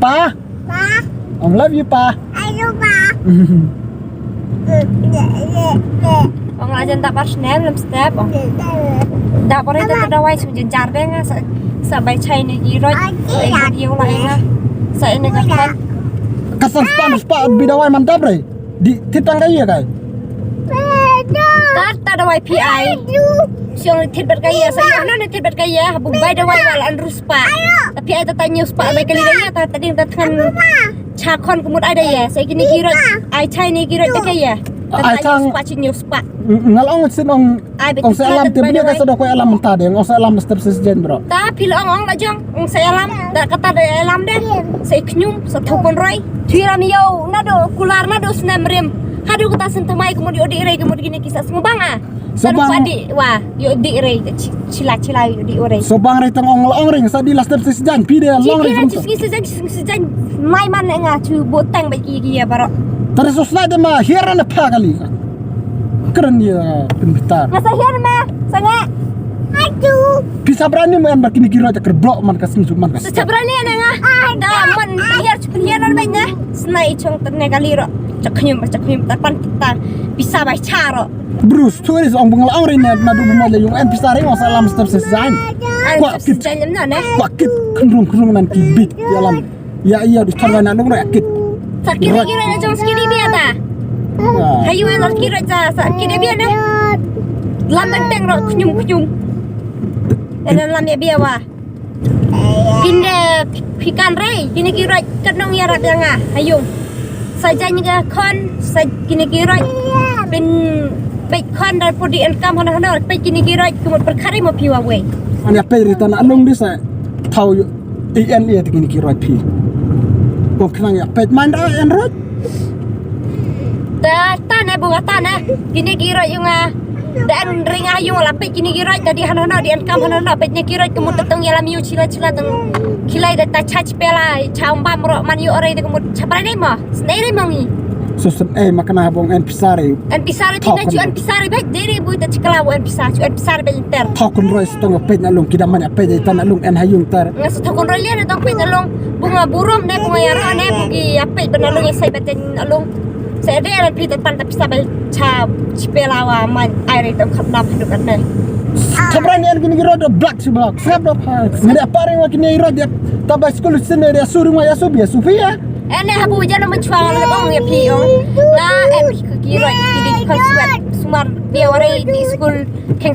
Pa. Love you, Pa. Ông lại dân ta bắt snap làm step ông đã bắt đây ta quay xuống chân chặt đấy nghe sợ bay chay này gì rồi sẽ yêu lại nghe sẽ này cái fan Kasan Spanish pa bidawai mantap re. Di titang kaya kay. ta đã quay PI siang thịt bật kaya saya nó thịt bật kaya bung bay đã quay vào ăn ruspa tapi ai ta tanya spa bay kali dah ta tadi ta than cha con kumut ai đây saya kini kira ai chay ni kira tak kaya Ai chang spa chinyo spa ngalong sin ong sa alam tibnya ka sa do ko alam mantade ong sa alam step jen bro. Ta pil ong la jong ong saya alam da kata da alam deh saya knyum sa thokon roi thiram yo na do kular na do snam rem hadu kata sentamai kemudian odi rei kemudian gini kisah semua banga Sobang padi wah yo di rei cila yo di ore so bang re tang ong long ring sa di last step jen pi de long ring sejan mai man nga chu botang bagi ya baro Tadi susah deh mah heran apa kali. Keren ya pintar. ngasa hian ma sanga aduh Bisa berani main begini kira aja kerblok man kasih cuma kas. secabrani nga da man hiar hian ar banya snai chong terne kali ro caknyum tarpan kita bisa baca ro Bruce tuh is ong bungal ring na du bumal yung en bisa ring sa alam step sesan. Kuat kit. jalan na Kuat kit kendrung nan kibit di alam. Ya iya di tarwana nung kit. Kira-kira na jong skiri biya ta. Hayu na kira sa kira biya na. Lam teng ro kunyum. Ena lam ya biya wa. Pinda pikan rei, kini kira kenong ya rat yang hayu. Saja nya kon, kini kira pin baik kon dar podi income hana baik kini kira kumut perkara mo piwa we. Ani apa cerita nak alung di sa tau en ya kini kira pi. Kok kenang ya pet manda en rot. Ta na bunga ta na. Kini kira yung dan ring ayung lapit kini kira tadi hana di income hana petnya kira kemut teteng ya lamiu cila teng kilai da ta charge pela chamba mro man yu ore de kemut chapra ni mo. Snai mongi. Susun makna bong en pisare. En pisare tina ju en pisare baik diri bu ta cikala en pisare baik inter. Takun roy stong pet na lung kidaman apa de tan lung en hayung tar. Ngas takon rolia na tong pet along bunga burum ne bunga yara ne bugi apit benalung ya sai beten along. Saya ada yang pita pan tapi sampai cha cipelawa man air itu kena hidup kan. Tabrani en gini rodo black si black. Siap do pa. Ngada pareng wa kini rodo tabay school sene dia suruh ma ya Sofia. Ene habu jana mencuang lebong ya piong. Na en kira di konsulat sumar dia warai di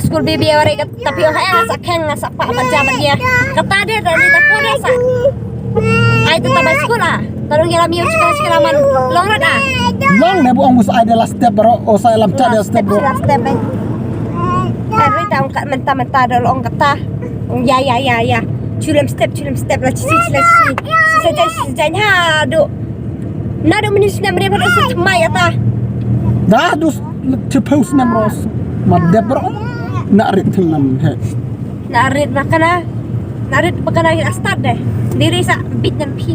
school baby warai tapi oh asa ngasa pak jaman dia. Kata dia dari dapur dia sa. Ai tu tabay school ah. Tarung ya lami sekarang man long rada. Long ne buang mus ada last step bro. O saya lam chat step bro. Last step eh. Hari tahu kat mentah dah long kata. Ya. Culam step lah cisi. Sejanya do. Nado minus na mereka dah semai ata. Dah dus cepus nam ros. Madde bro. Nak rit nam he. Narit makana. Narit makana start deh. Diri sa bit dan pi.